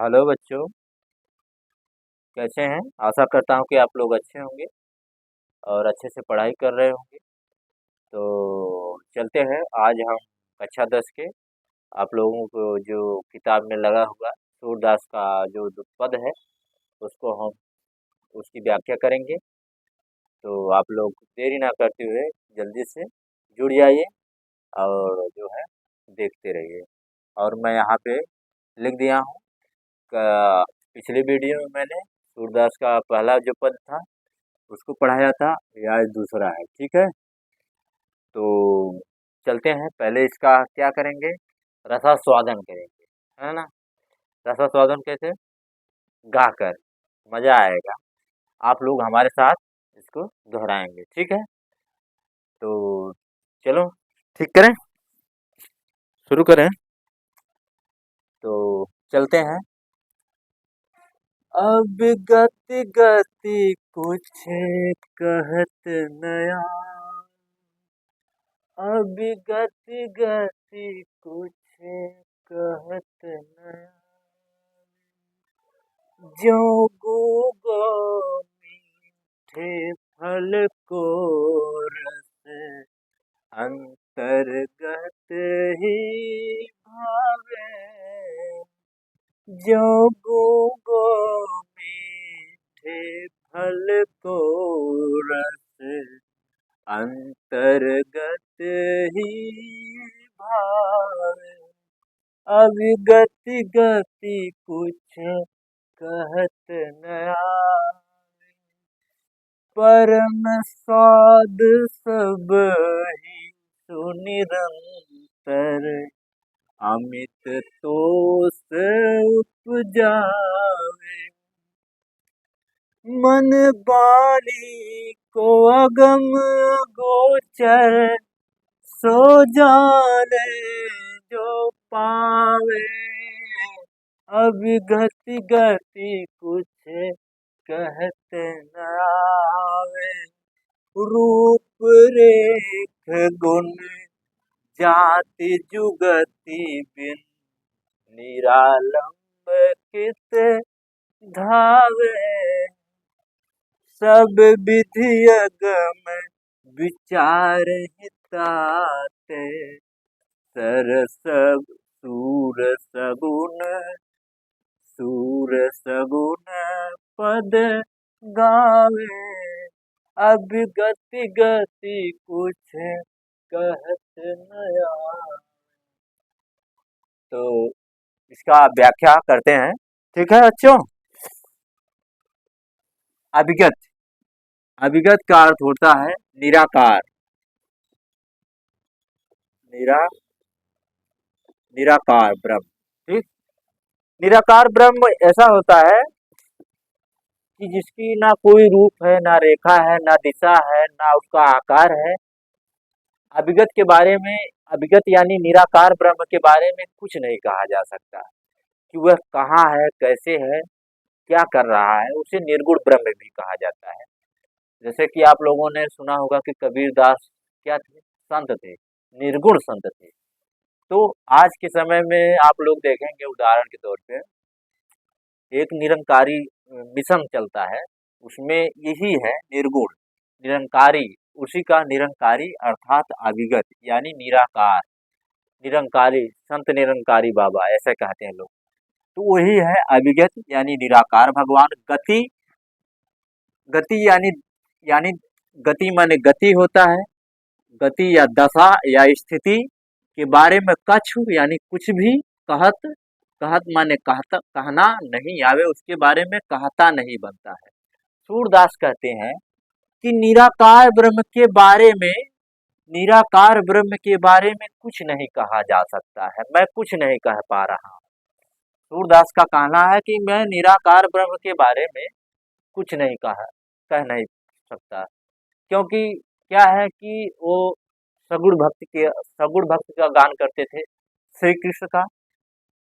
Hello बच्चों, कैसे हैं? आशा करता हूँ कि आप लोग अच्छे होंगे और अच्छे से पढ़ाई कर रहे होंगे। तो चलते हैं, आज हम कक्षा 10 के आप लोगों को जो किताब में लगा हुआ सूरदास का जो पद है उसको हम उसकी व्याख्या करेंगे। तो आप लोग देरी ना करते हुए जल्दी से जुड़ जाइए और जो है देखते रहिए। और मैं यहाँ पे लिख दिया हूँ। पिछले वीडियो में मैंने सूरदास का पहला जो पद था उसको पढ़ाया था, ये आज दूसरा है। ठीक है, तो चलते हैं। पहले इसका क्या करेंगे, रसास्वादन करेंगे, है ना। रसास्वादन कैसे? गाकर, मजा आएगा। आप लोग हमारे साथ इसको दोहराएंगे, ठीक है। तो चलो, ठीक करें, शुरू करें। तो चलते हैं। अब गति गति कुछ कहत नया, अब गति गति कुछ कहत नया, ज्यों गूगो मीठे फल को रस अंतर्गत ही भावे, ज्यों गूगो मीठे फल को रस अंतर्गत ही भावे, अब गति गति कुछ कहत नया, परम स्वाद सब ही सुनिरंतर, अमित तोष उपजावे, मन बानी को अगम गोचर, सो जाने जो पावे, अब गति गति कुछ कहत न आवे, रूप रेख गुण जाति जुगति बिन, निरालंब कित धावे, सब विधि अगम विचार हिताते, सरस सूर सगुन पद गावे, अब गति गति कुछ कहत नया। तो इसका व्याख्या करते हैं, ठीक है बच्चों। अभिगत, अभिगत का अर्थ होता है निराकार, निरा निराकार ब्रह्म। ठीक, निराकार ब्रह्म ऐसा होता है कि जिसकी ना कोई रूप है, ना रेखा है, ना दिशा है, ना उसका आकार है। अभिगत के बारे में, अभिगत यानी निराकार ब्रह्म के बारे में कुछ नहीं कहा जा सकता कि वह कहाँ है, कैसे है, क्या कर रहा है। उसे निर्गुण ब्रह्म भी कहा जाता है। जैसे कि आप लोगों ने सुना होगा कि कबीरदास क्या थे, संत थे, निर्गुण संत थे। तो आज के समय में आप लोग देखेंगे, उदाहरण के तौर पे एक निरंकारी मिशन चलता है, उसमें यही है निर्गुण, निरंकारी, उसी का निरंकारी अर्थात अभिगत यानी निराकार, निरंकारी संत निरंकारी बाबा ऐसे कहते हैं लोग। तो वही है अभिगत यानी निराकार भगवान। गति, गति यानी गति माने गति होता है, गति या दशा या स्थिति के बारे में कछु यानी कुछ भी, कहत, कहत माने कहता, कहना नहीं आवे, उसके बारे में कहता नहीं बनता है। सूरदास कहते हैं कि निराकार ब्रह्म के बारे में, निराकार ब्रह्म के बारे में कुछ नहीं कहा जा सकता है, मैं कुछ नहीं कह पा रहा हूँ। सूरदास का कहना है कि मैं निराकार ब्रह्म के बारे में कुछ नहीं कह नहीं सकता, क्योंकि क्या है कि वो सगुण भक्त का गान करते थे श्री कृष्ण का।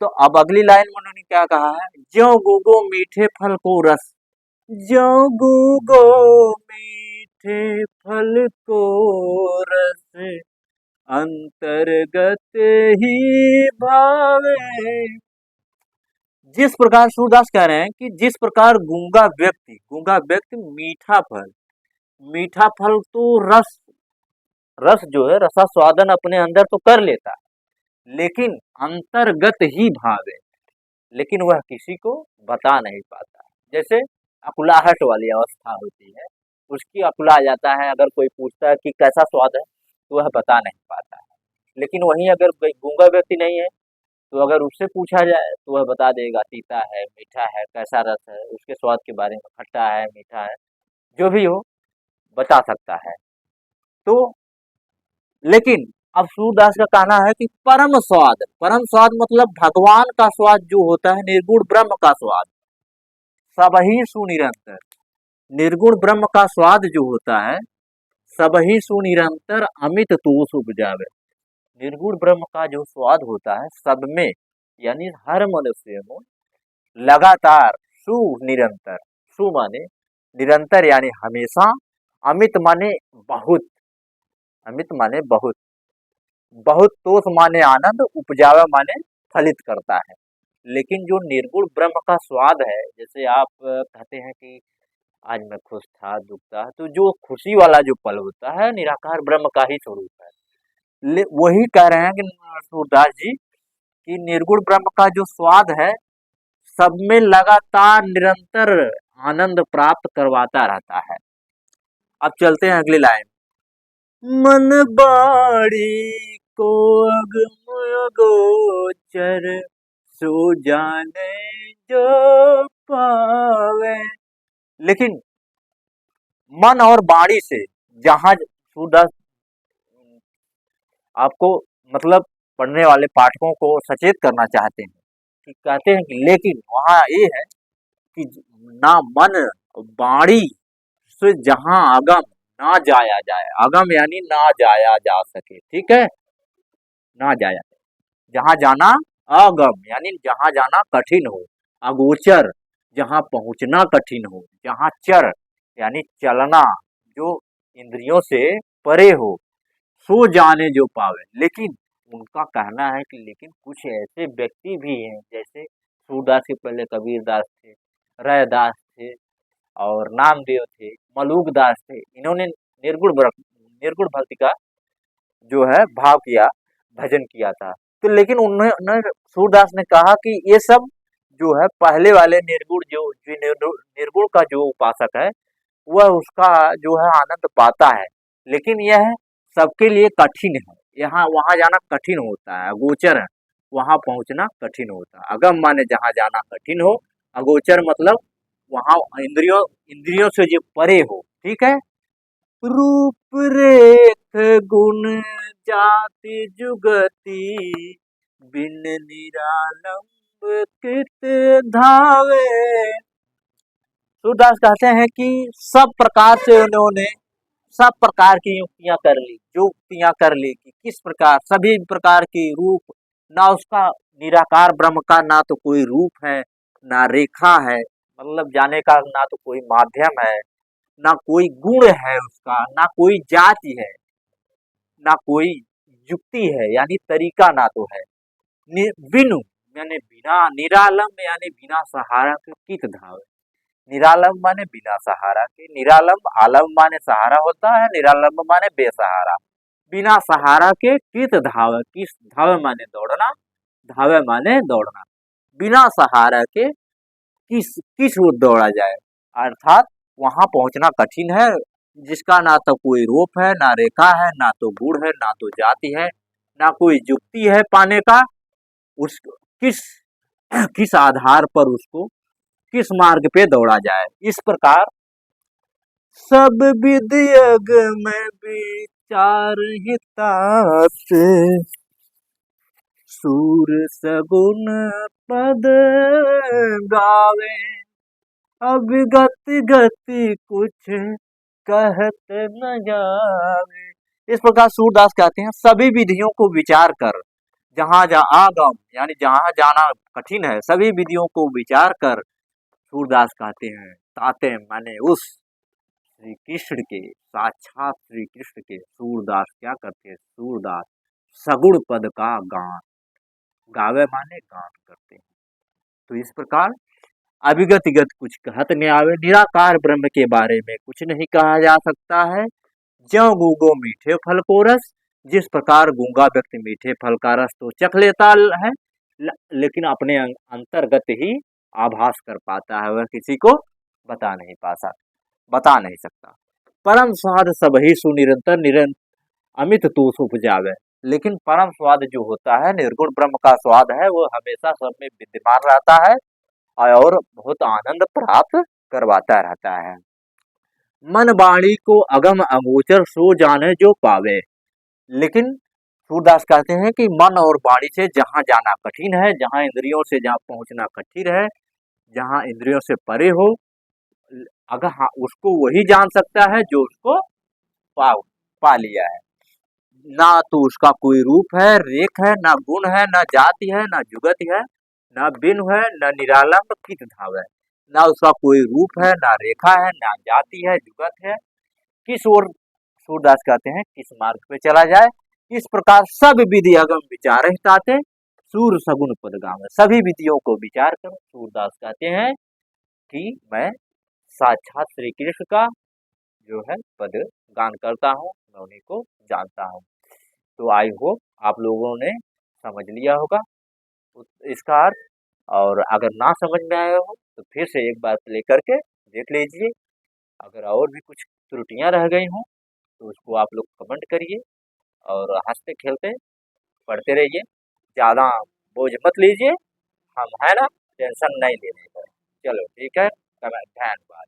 तो अब अगली लाइन में उन्होंने क्या कहा है, ज्यों गूगो मीठे फल को रस, ज्यों गूगो मीठे फल को रस अंतर्गत ही भावे, जिस प्रकार सूरदास कह रहे हैं कि जिस प्रकार गूंगा व्यक्ति मीठा फल तो रस रस जो है रसास्वादन अपने अंदर तो कर लेता है, लेकिन अंतर्गत ही भाव है, लेकिन वह किसी को बता नहीं पाता। जैसे अकुलाहट वाली अवस्था होती है, उसकी अकुला जाता है, अगर कोई पूछता है कि कैसा स्वाद है तो वह बता नहीं पाता है। लेकिन वहीं अगर कोई गूंगा व्यक्ति नहीं है तो अगर उससे पूछा जाए तो वह बता देगा, तीता है, मीठा है, कैसा रस है, उसके स्वाद के बारे में, खट्टा है, मीठा है, जो भी हो बता सकता है। तो लेकिन अब सूरदास का कहना है कि परम स्वाद मतलब भगवान का स्वाद जो होता है, निर्गुण ब्रह्म का स्वाद, सब ही सुनिरंतर। निर्गुण ब्रह्म का स्वाद जो होता है, सब ही सुनिरंतर अमित तोष उपजावे। निर्गुण ब्रह्म का जो स्वाद होता है सब में, यानी हर मनुष्य में लगातार, सुनिरंतर, सु माने निरंतर यानी हमेशा, अमित माने बहुत, अमित माने बहुत, बहुत तोष माने आनंद, उपजावा माने फलित करता है। लेकिन जो निर्गुण ब्रह्म का स्वाद है, जैसे आप कहते हैं कि आज मैं खुश था, दुख था, तो जो खुशी वाला जो पल होता है निराकार ब्रह्म का ही स्वरूप है। वही कह रहे हैं कि सूरदास जी कि निर्गुण ब्रह्म का जो स्वाद है सब में लगातार निरंतर आनंद प्राप्त करवाता रहता है। अब चलते हैं अगली लाइन। मन बाड़ी को अगम अगोचर, सो जाने जो पावे। लेकिन मन और वाणी से जहां सूरदास आपको मतलब पढ़ने वाले पाठकों को सचेत करना चाहते हैं कि कहते हैं कि लेकिन वहां ये है कि ना मन वाणी से जहां अगम ना जाया जाए, अगम यानी ना जाया जा सके, ठीक है, ना जाया, जहां जाना अगम यानी जहां जाना कठिन हो, अगोचर जहां पहुंचना कठिन हो, जहां चर यानी चलना जो इंद्रियों से परे हो, सो जाने जो पावे। लेकिन उनका कहना है कि लेकिन कुछ ऐसे व्यक्ति भी हैं, जैसे सूरदास के पहले कबीरदास थे, रैदास थे और नामदेव थे, मलूक दास थे, इन्होंने निर्गुण भक्ति का जो है भाव किया, भजन किया था। तो लेकिन उन्होंने सूरदास ने कहा कि ये सब जो है पहले वाले निर्गुण जो निर्गुण का जो उपासक है वह उसका जो है आनंद पाता है, लेकिन यह सबके लिए कठिन है, यहाँ वहां जाना कठिन होता है, अगोचर है, वहां पहुंचना कठिन होता है। अगम माने जहां जाना कठिन हो, अगोचर मतलब वहां इंद्रियों इंद्रियों से जो परे हो, ठीक है। रूप रेख गुण जाति जुगति, बिन निरालंब कृत धावे। सूरदास कहते हैं कि सब प्रकार से उन्होंने सब प्रकार की युक्तियां कर ली, जो युक्तियां कर ली कि किस प्रकार सभी प्रकार की रूप, ना उसका निराकार ब्रह्म का ना तो कोई रूप है, ना रेखा है, मतलब जाने का ना तो कोई माध्यम है, ना कोई गुण है उसका, ना कोई जाति है, ना कोई युक्ति है यानी तरीका ना तो है। बिनु यानी बिना, निरालंब यानी बिना सहारा के कित धावे। निरालंब माने बिना सहारा के, निरालंब आलम्ब माने सहारा होता है, निरालंब माने बेसहारा। बिना सहारा के कित धावे, किस धावे माने दौड़ना, धावे माने दौड़ना, बिना सहारा के किस ओर दौड़ा जाए, अर्थात वहां पहुंचना कठिन है, जिसका ना तो कोई रूप है, ना रेखा है, ना तो गुण है, ना तो जाति है, ना कोई युक्ति है पाने का, उस किस किस आधार पर उसको किस मार्ग पे दौड़ा जाए। इस प्रकार सब विद्यग में विचार हिताते, सूर सगुन पद गावे, अब गति गति कुछ कहत न जावे। इस प्रकार सूरदास कहते हैं सभी विधियों को विचार कर, जहां आगम यानी जहां जाना कठिन है, सभी विधियों को विचार कर, सूरदास कहते हैं ताते माने उस श्री कृष्ण के, साक्षात श्री कृष्ण के सूरदास क्या करते हैं, सूरदास सगुण पद का गान, गावे माने गान करते हैं। तो इस प्रकार अभिगत गत कुछ कहत न आवे, निराकार ब्रह्म के बारे में कुछ नहीं कहा जा सकता है। ज्यों गूंगो मीठे फल को रस, जिस प्रकार गूंगा व्यक्ति मीठे फल का रस तो चख लेता है, लेकिन अपने अंतर्गत ही आभास कर पाता है, वह किसी को बता नहीं सकता। परम स्वाद सब ही सुनिरंतर निरंतर अमित तोष उपजावे, लेकिन परम स्वाद जो होता है, निर्गुण ब्रह्म का स्वाद है, वो हमेशा सब में विद्यमान रहता है और बहुत आनंद प्राप्त करवाता रहता है। मन वाणी को अगम अगोचर सो जाने जो पावे, लेकिन सूरदास कहते हैं कि मन और वाणी से जहाँ जाना कठिन है, जहाँ इंद्रियों से जहाँ पहुंचना कठिन है, जहाँ इंद्रियों से परे हो, अगर हाँ उसको वही जान सकता है जो उसको पा लिया है। ना तो उसका कोई रूप है, रेख है, ना गुण है, ना जाति है, ना जुगत है, ना बिन है, ना निरालंब कित धाव है। ना उसका कोई रूप है, ना रेखा है, ना जाति है, जुगत है। किस ओर सूरदास कहते हैं किस मार्ग पे चला जाए। इस प्रकार सब विधि अगम विचार ताते, सूर सगुन पद गावे। सभी विधियों को विचार कर सूरदास कहते हैं कि मैं साक्षात श्री कृष्ण का जो है पद गान करता हूँ, मैं उन्हीं को जानता हूँ। तो आई होप आप लोगों ने समझ लिया होगा इसका अर्थ, और अगर ना समझ में आया हो तो फिर से एक बार प्ले करके देख लीजिए। अगर और भी कुछ त्रुटियां रह गई हों तो उसको आप लोग कमेंट करिए, और हंसते खेलते पढ़ते रहिए, ज़्यादा बोझ मत लीजिए, हम है ना, टेंशन नहीं लेने का। चलो ठीक है, धन्यवाद।